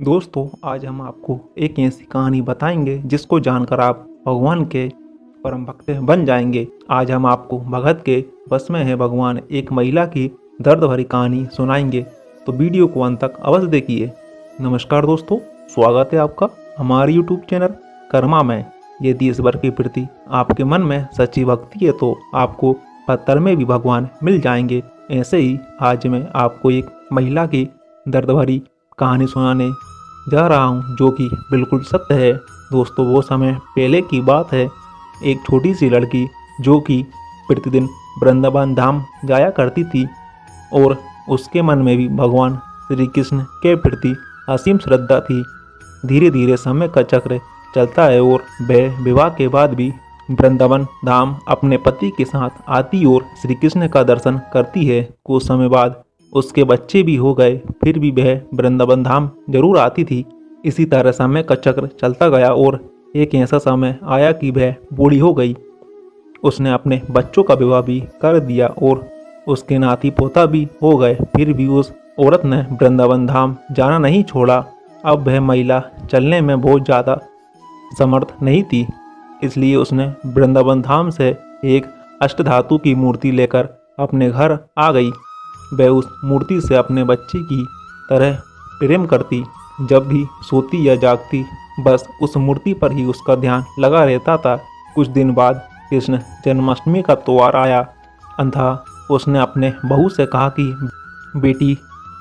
दोस्तों, आज हम आपको एक ऐसी कहानी बताएंगे जिसको जानकर आप भगवान के परम भक्त बन जाएंगे। आज हम आपको भगत के बस में है भगवान एक महिला की दर्द भरी कहानी सुनाएंगे, तो वीडियो को अंत तक अवश्य देखिए। नमस्कार दोस्तों, स्वागत है आपका हमारे यूट्यूब चैनल कर्मा में। यदि ईश्वर के प्रति आपके मन में सच्ची भक्ति है तो आपको पत्थर में भी भगवान मिल जाएंगे। ऐसे ही आज मैं आपको एक महिला की दर्द भरी कहानी सुनाने जा रहा हूँ जो कि बिल्कुल सत्य है। दोस्तों, वो समय पहले की बात है। एक छोटी सी लड़की जो कि प्रतिदिन वृंदावन धाम जाया करती थी और उसके मन में भी भगवान श्री कृष्ण के प्रति असीम श्रद्धा थी। धीरे धीरे समय का चक्र चलता है और वह विवाह के बाद भी वृंदावन धाम अपने पति के साथ आती और श्री कृष्ण का दर्शन करती है। कुछ समय बाद उसके बच्चे भी हो गए, फिर भी वह वृंदावन धाम जरूर आती थी। इसी तरह समय का चक्र चलता गया और एक ऐसा समय आया कि वह बूढ़ी हो गई। उसने अपने बच्चों का विवाह भी कर दिया और उसके नाती पोता भी हो गए, फिर भी उस औरत ने वृंदावन धाम जाना नहीं छोड़ा। अब वह महिला चलने में बहुत ज़्यादा समर्थ नहीं थी, इसलिए उसने वृंदावन धाम से एक अष्टधातु की मूर्ति लेकर अपने घर आ गई। वह उस मूर्ति से अपने बच्चे की तरह प्रेम करती। जब भी सोती या जागती बस उस मूर्ति पर ही उसका ध्यान लगा रहता था। कुछ दिन बाद कृष्ण जन्माष्टमी का त्योहार आया। अतः उसने अपने बहू से कहा कि बेटी,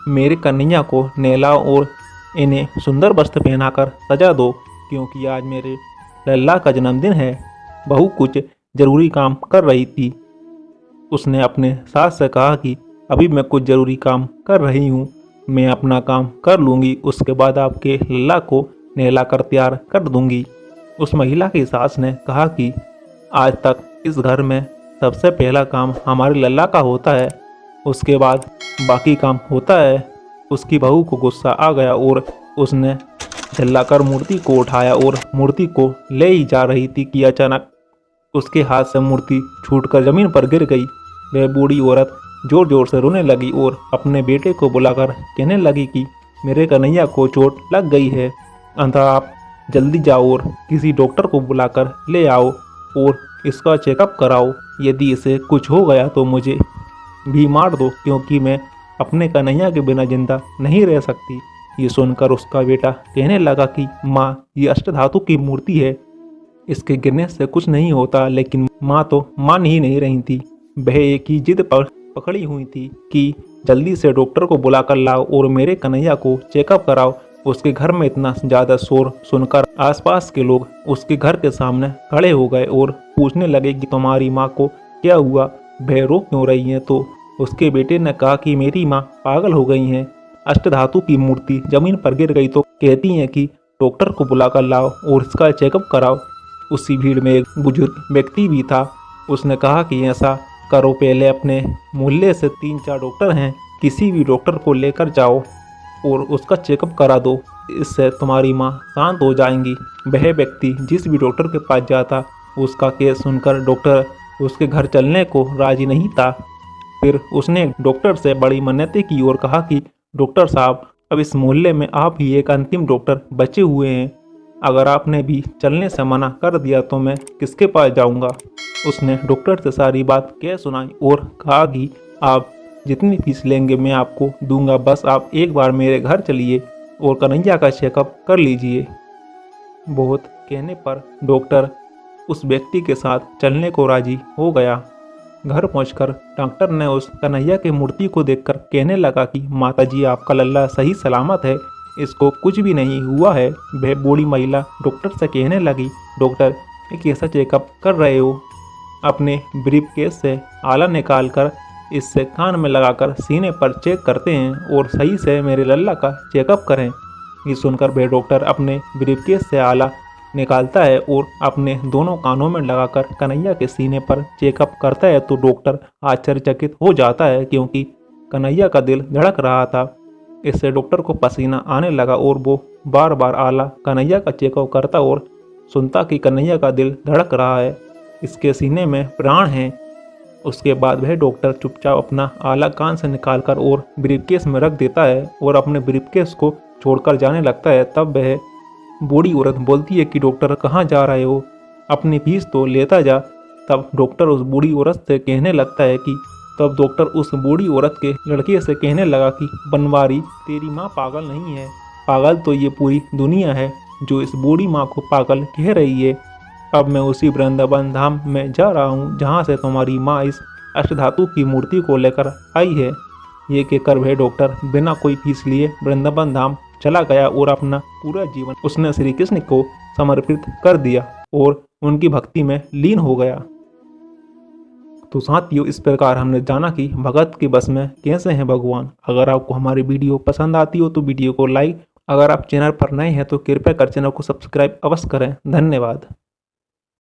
मेरे कन्हैया को नहलाओ और इन्हें सुंदर वस्त्र पहनाकर सजा दो, क्योंकि आज मेरे लल्ला का जन्मदिन है। बहू कुछ जरूरी काम कर रही थी। उसने अपने सास से कहा कि अभी मैं कुछ ज़रूरी काम कर रही हूँ, मैं अपना काम कर लूँगी, उसके बाद आपके लल्ला को नहला कर तैयार कर दूँगी। उस महिला की सास ने कहा कि आज तक इस घर में सबसे पहला काम हमारे लल्ला का होता है, उसके बाद बाकी काम होता है। उसकी बहू को गुस्सा आ गया और उसने चिल्लाकर मूर्ति को उठाया और मूर्ति को ले ही जा रही थी कि अचानक उसके हाथ से मूर्ति छूटकर जमीन पर गिर गई। वह बूढ़ी औरत जोर जोर से रोने लगी और अपने बेटे को बुलाकर कहने लगी कि मेरे कन्हैया को चोट लग गई है, अतः आप जल्दी जाओ और किसी डॉक्टर को बुलाकर ले आओ और इसका चेकअप कराओ। यदि इसे कुछ हो गया तो मुझे भी मार दो, क्योंकि मैं अपने कन्हैया के बिना जिंदा नहीं रह सकती। ये सुनकर उसका बेटा कहने लगा कि माँ, ये अष्टधातु की मूर्ति है, इसके गिरने से कुछ नहीं होता। लेकिन माँ तो मान ही नहीं रही थी। वह एक ही जिद पर पकड़ी हुई थी कि जल्दी से डॉक्टर को बुलाकर लाओ और मेरे कन्हैया को चेकअप कराओ। उसके घर में इतना ज़्यादा शोर सुनकर आसपास के लोग उसके घर के सामने खड़े हो गए और पूछने लगे कि तुम्हारी माँ को क्या हुआ, वह रो क्यों रही है। तो उसके बेटे ने कहा कि मेरी माँ पागल हो गई हैं, अष्टधातु की मूर्ति जमीन पर गिर गई तो कहती हैं कि डॉक्टर को बुलाकर लाओ और इसका चेकअप कराओ। उसी भीड़ में एक बुजुर्ग व्यक्ति भी था। उसने कहा कि ऐसा करो, पहले अपने मोहल्ले से 3-4 डॉक्टर हैं, किसी भी डॉक्टर को लेकर जाओ और उसका चेकअप करा दो, इससे तुम्हारी माँ शांत हो जाएंगी। वह व्यक्ति जिस भी डॉक्टर के पास जाता, उसका केस सुनकर डॉक्टर उसके घर चलने को राजी नहीं था। फिर उसने डॉक्टर से बड़ी मन्नतें की और कहा कि डॉक्टर साहब, अब इस मोहल्ले में आप ही एक अंतिम डॉक्टर बचे हुए हैं, अगर आपने भी चलने से मना कर दिया तो मैं किसके पास जाऊंगा। उसने डॉक्टर से सारी बात कह सुनाई और कहा कि आप जितनी फीस लेंगे मैं आपको दूंगा, बस आप एक बार मेरे घर चलिए और कन्हैया का चेकअप कर लीजिए। बहुत कहने पर डॉक्टर उस व्यक्ति के साथ चलने को राजी हो गया। घर पहुंचकर डॉक्टर ने उस कन्हैया की मूर्ति को देखकर कहने लगा कि माताजी, आपका लल्ला सही सलामत है, इसको कुछ भी नहीं हुआ है। वह बूढ़ी महिला डॉक्टर से कहने लगी, डॉक्टर, एक ऐसा चेकअप कर रहे हो, अपने ब्रीफ केस से आला निकालकर इससे कान में लगाकर सीने पर चेक करते हैं और सही से मेरे लल्ला का चेकअप करें। ये सुनकर वह डॉक्टर अपने ब्रीफ केस से आला निकालता है और अपने दोनों कानों में लगाकर कन्हैया के सीने पर चेकअप करता है तो डॉक्टर आश्चर्यचकित हो जाता है, क्योंकि कन्हैया का दिल धड़क रहा था। इससे डॉक्टर को पसीना आने लगा और वो बार बार आला कन्हैया का चेकअप करता और सुनता कि कन्हैया का दिल धड़क रहा है, इसके सीने में प्राण है। उसके बाद वह डॉक्टर चुपचाप अपना आला कान से निकालकर और ब्रीफकेस में रख देता है और अपने ब्रीफकेस को छोड़कर जाने लगता है, तब वह बूढ़ी औरत बोलती है कि डॉक्टर कहाँ जा रहे हो, अपनी फीस तो लेता जा। तब डॉक्टर उस बूढ़ी औरत से कहने लगता है कि तब डॉक्टर उस बूढ़ी औरत के लड़के से कहने लगा कि बनवारी, तेरी माँ पागल नहीं है, पागल तो ये पूरी दुनिया है जो इस बूढ़ी माँ को पागल कह रही है। अब मैं उसी वृंदावन धाम में जा रहा हूँ जहाँ से तुम्हारी माँ इस अष्टधातु की मूर्ति को लेकर आई है। ये कहकर वह डॉक्टर बिना कोई फीस लिए वृंदावन धाम चला गया और अपना पूरा जीवन उसने श्री कृष्ण को समर्पित कर दिया और उनकी भक्ति में लीन हो गया। तो साथियों, इस प्रकार हमने जाना कि भगत के बस में कैसे हैं भगवान। अगर आपको हमारी वीडियो पसंद आती हो तो वीडियो को लाइक, अगर आप चैनल पर नए हैं तो कृपया कर चैनल को सब्सक्राइब अवश्य करें। धन्यवाद।